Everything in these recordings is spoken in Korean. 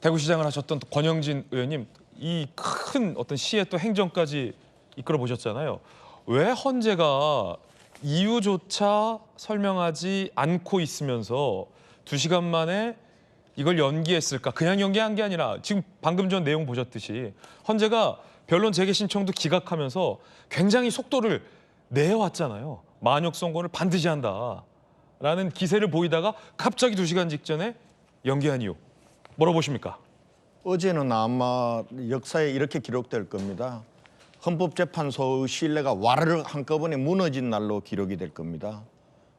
대구시장을 하셨던 권영진 의원님, 이 큰 어떤 시의 또 행정까지 이끌어 보셨잖아요. 왜 헌재가 이유조차 설명하지 않고 있으면서 2시간 만에 이걸 연기했을까? 그냥 연기한 게 아니라 지금 방금 전 내용 보셨듯이 헌재가 변론 재개 신청도 기각하면서 굉장히 속도를 내왔잖아요. 만역 선고를 반드시 한다라는 기세를 보이다가 갑자기 2시간 직전에 연기한 이유. 뭐라고 보십니까? 어제는 아마 역사에 이렇게 기록될 겁니다. 헌법재판소의 신뢰가 와르르 한꺼번에 무너진 날로 기록이 될 겁니다.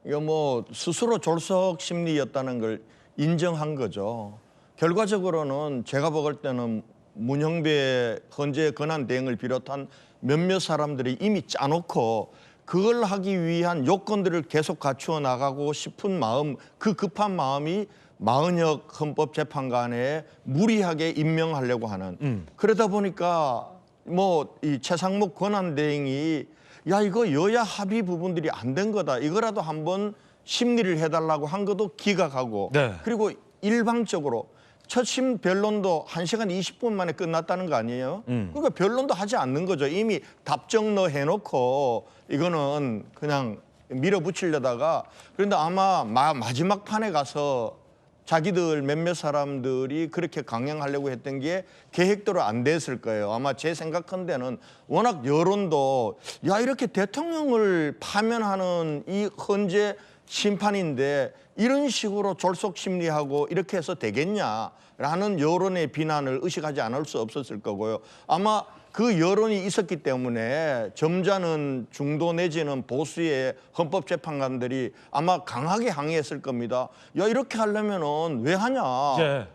이거 뭐 스스로 졸속 심리였다는 걸 인정한 거죠. 결과적으로는 제가 볼 때는 문형배 헌재 권한 대행을 비롯한 몇몇 사람들이 이미 짜놓고 그걸 하기 위한 요건들을 계속 갖추어 나가고 싶은 마음, 그 급한 마음이 마은혁 헌법재판관에 무리하게 임명하려고 하는 그러다 보니까 뭐 이 최상목 권한대행이 야 이거 여야 합의 부분들이 안 된 거다 이거라도 한번 심리를 해달라고 한 것도 기각하고 네. 그리고 일방적으로 첫심 변론도 1시간 20분 만에 끝났다는 거 아니에요? 그러니까 변론도 하지 않는 거죠. 이미 답정너 해놓고 이거는 그냥 밀어붙이려다가 그런데 아마 마지막 판에 가서 자기들 몇몇 사람들이 그렇게 강행하려고 했던 게 계획대로 안 됐을 거예요. 아마 제 생각컨대는 워낙 여론도 야 이렇게 대통령을 파면하는 이 헌재 심판인데 이런 식으로 졸속 심리하고 이렇게 해서 되겠냐라는 여론의 비난을 의식하지 않을 수 없었을 거고요. 아마 그 여론이 있었기 때문에 점잖은 중도 내지는 보수의 헌법재판관들이 아마 강하게 항의했을 겁니다. 야 이렇게 하려면은 왜 하냐? 네.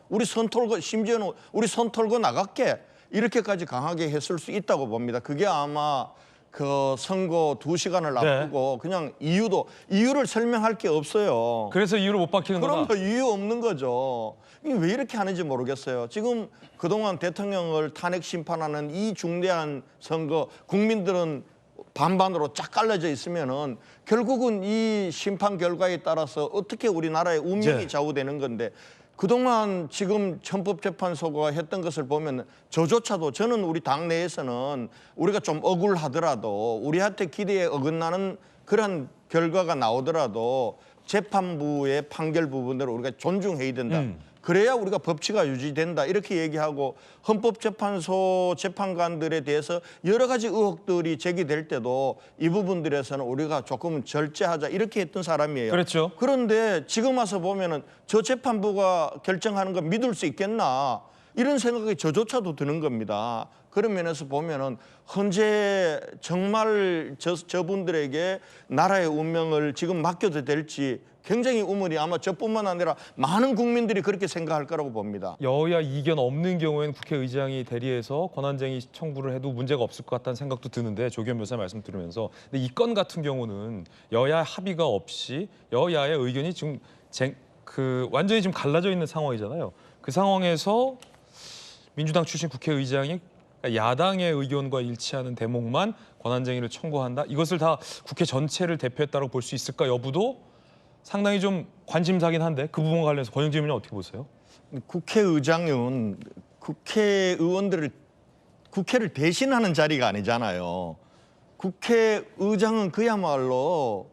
우리 손 털고 심지어는 우리 손 털고 나갈게 이렇게까지 강하게 했을 수 있다고 봅니다. 그게 아마 그 선거 2시간을 앞두고 그냥 이유를 설명할 게 없어요. 그래서 이유를 못 밝히는 거다. 그럼 이유 없는 거죠. 이게 왜 이렇게 하는지 모르겠어요. 지금 그동안 대통령을 탄핵 심판하는 이 중대한 선거 국민들은 반반으로 쫙 갈라져 있으면은 결국은 이 심판 결과에 따라서 어떻게 우리나라의 운명이 좌우되는 건데 그동안 지금 헌법재판소가 했던 것을 보면 저조차도 저는 우리 당 내에서는 우리가 좀 억울하더라도 우리한테 기대에 어긋나는 그런 결과가 나오더라도 재판부의 판결 부분들을 우리가 존중해야 된다. 그래야 우리가 법치가 유지된다. 이렇게 얘기하고 헌법재판소 재판관들에 대해서 여러 가지 의혹들이 제기될 때도 이 부분들에서는 우리가 조금 절제하자 이렇게 했던 사람이에요. 그렇죠. 그런데 지금 와서 보면은 저 재판부가 결정하는 거 믿을 수 있겠나 이런 생각이 저조차도 드는 겁니다. 그런 면에서 보면은 헌재 정말 저분들에게 나라의 운명을 지금 맡겨도 될지 굉장히 의문이 아마 저뿐만 아니라 많은 국민들이 그렇게 생각할 거라고 봅니다. 여야 이견 없는 경우에는 국회의장이 대리해서 권한쟁의 청구를 해도 문제가 없을 것 같다는 생각도 드는데 조기현 변호사 말씀 들으면서 근데 이 건 같은 경우는 여야 합의가 없이 여야의 의견이 지금 완전히 지금 갈라져 있는 상황이잖아요. 그 상황에서 민주당 출신 국회의장이 야당의 의견과 일치하는 대목만 권한쟁의를 청구한다. 이것을 다 국회 전체를 대표했다고 볼 수 있을까 여부도 상당히 좀 관심사긴 한데 그 부분과 관련해서 권영진 의원님 어떻게 보세요? 국회의장은 국회의원들을 국회를 대신하는 자리가 아니잖아요. 국회의장은 그야말로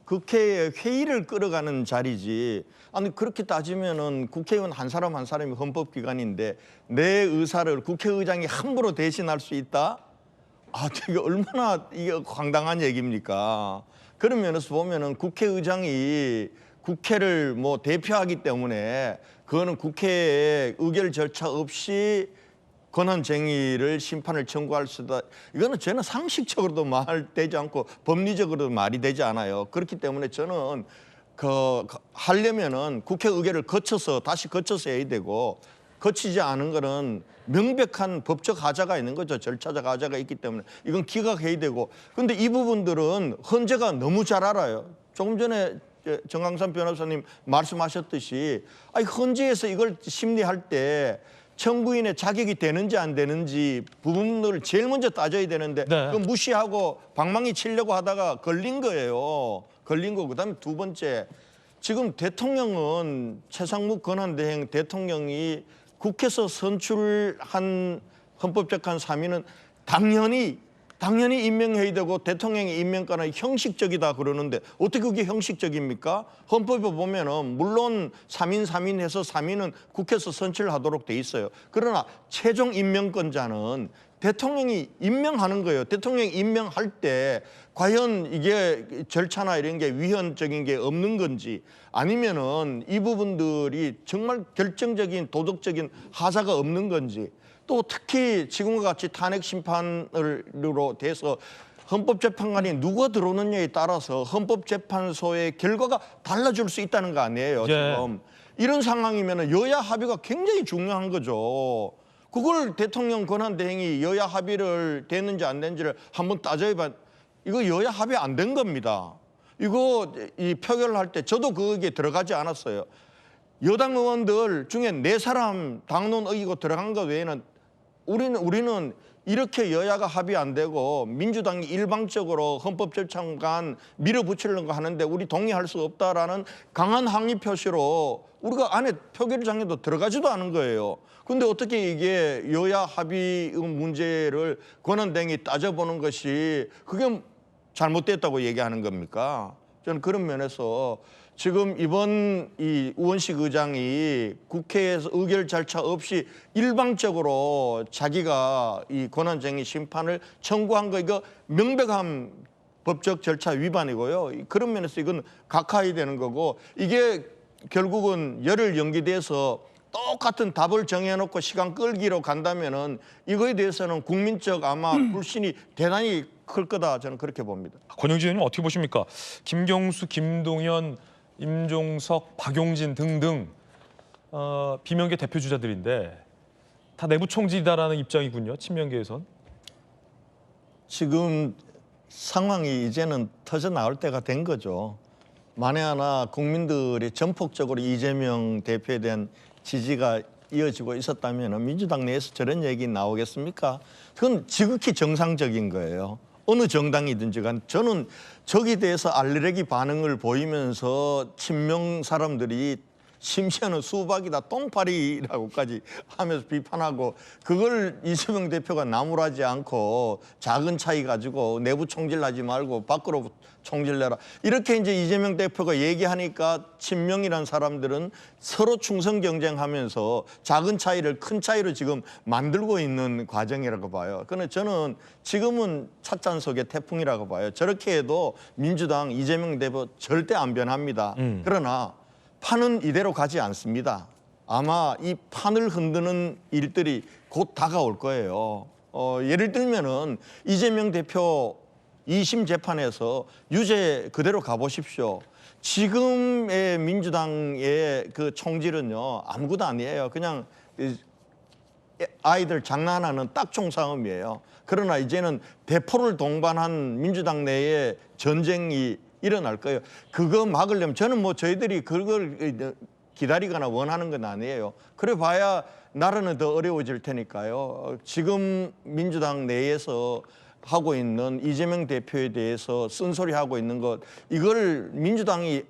국회의 회의를 끌어가는 자리지. 아니 그렇게 따지면은 국회의원 한 사람 한 사람이 헌법기관인데 내 의사를 국회의장이 함부로 대신할 수 있다? 되게 얼마나 이게 황당한 얘기입니까? 그런 면에서 보면은 국회의장이 국회를 뭐 대표하기 때문에 그거는 국회의 의결 절차 없이 권한쟁의를 심판을 청구할 수다. 이거는 저는 상식적으로도 말되지 않고 법리적으로도 말이 되지 않아요. 그렇기 때문에 저는 하려면은 국회 의결을 다시 거쳐서 해야 되고 거치지 않은 거는 명백한 법적 하자가 있는 거죠. 절차적 하자가 있기 때문에 이건 기각해야 되고. 그런데 이 부분들은 헌재가 너무 잘 알아요. 조금 전에 정강삼 변호사님 말씀하셨듯이 헌재에서 이걸 심리할 때 청구인의 자격이 되는지 안 되는지 부분들을 제일 먼저 따져야 되는데 그거 무시하고 방망이 치려고 하다가 걸린 거예요. 걸린 거. 그다음에 두 번째 지금 대통령은 최상무 권한대행 대통령이 국회에서 선출한 헌법재판 3위는 당연히 임명해야 되고 대통령의 임명권은 형식적이다 그러는데 어떻게 그게 형식적입니까? 헌법에 보면은 물론 3인 3인 해서 3인은 국회에서 선출하도록 돼 있어요. 그러나 최종 임명권자는 대통령이 임명하는 거예요. 대통령이 임명할 때 과연 이게 절차나 이런 게 위헌적인 게 없는 건지 아니면은 이 부분들이 정말 결정적인 도덕적인 하자가 없는 건지 또 특히 지금과 같이 탄핵 심판으로 돼서 헌법재판관이 누가 들어오느냐에 따라서 헌법재판소의 결과가 달라질 수 있다는 거 아니에요. 지금 이런 상황이면 여야 합의가 굉장히 중요한 거죠. 그걸 대통령 권한대행이 여야 합의를 됐는지 안 됐는지를 한번 따져봐. 이거 여야 합의 안 된 겁니다. 이거 이 표결을 할 때 저도 거기에 들어가지 않았어요. 여당 의원들 중에 4사람 당론 어기고 들어간 것 외에는 우리는 이렇게 여야가 합의 안 되고 민주당이 일방적으로 헌법재판관 밀어붙이려고 하는데 우리 동의할 수 없다라는 강한 항의 표시로 우리가 안에 표결장에도 들어가지도 않은 거예요. 그런데 어떻게 이게 여야 합의 문제를 권한대행이 따져보는 것이 그게 잘못됐다고 얘기하는 겁니까? 저는 그런 면에서 지금 이번 이 우원식 의장이 국회에서 의결 절차 없이 일방적으로 자기가 이 권한쟁의 심판을 청구한 거 이거 명백한 법적 절차 위반이고요. 그런 면에서 이건 각하해야 되는 거고 이게 결국은 열흘 연기돼서 똑같은 답을 정해놓고 시간 끌기로 간다면은 이거에 대해서는 국민적 아마 불신이 대단히 클 거다 저는 그렇게 봅니다. 권영진 의원님 어떻게 보십니까? 김경수, 김동연, 임종석, 박용진 등등 비명계 대표 주자들인데 다 내부 총질이다라는 입장이군요. 친명계에선. 지금 상황이 이제는 터져 나올 때가 된 거죠. 만에 하나 국민들이 전폭적으로 이재명 대표에 대한 지지가 이어지고 있었다면 민주당 내에서 저런 얘기 나오겠습니까? 그건 지극히 정상적인 거예요. 어느 정당이든지 간 저는 저기에 대해서 알레르기 반응을 보이면서 친명 사람들이 심지어는 수박이다 똥파리라고까지 하면서 비판하고 그걸 이재명 대표가 나무라지 않고 작은 차이 가지고 내부 총질하지 말고 밖으로 총질내라 이렇게 이제 이재명 대표가 얘기하니까 친명이란 사람들은 서로 충성 경쟁하면서 작은 차이를 큰 차이로 지금 만들고 있는 과정이라고 봐요. 그런데 저는 지금은 찻잔 속의 태풍이라고 봐요. 저렇게 해도 민주당 이재명 대표 절대 안 변합니다. 그러나 판은 이대로 가지 않습니다. 아마 이 판을 흔드는 일들이 곧 다가올 거예요. 예를 들면은 이재명 대표 2심 재판에서 유죄 그대로 가보십시오. 지금의 민주당의 그 총질은요 아무것도 아니에요. 그냥 아이들 장난하는 딱총 싸움이에요. 그러나 이제는 대포를 동반한 민주당 내에 전쟁이 일어날 거예요. 그거 막으려면 저는 뭐 저희들이 그걸 기다리거나 원하는 건 아니에요. 그래 봐야 나라는 더 어려워질 테니까요. 지금 민주당 내에서 하고 있는 이재명 대표에 대해서 쓴소리하고 있는 것 이걸 민주당이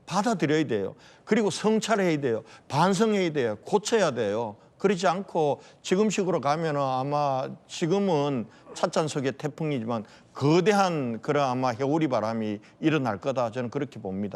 받아들여야 돼요. 그리고 성찰해야 돼요. 반성해야 돼요. 고쳐야 돼요. 그렇지 않고 지금식으로 가면은 아마 지금은 찻잔 속의 태풍이지만 거대한 그런 아마 해오리 바람이 일어날 거다 저는 그렇게 봅니다.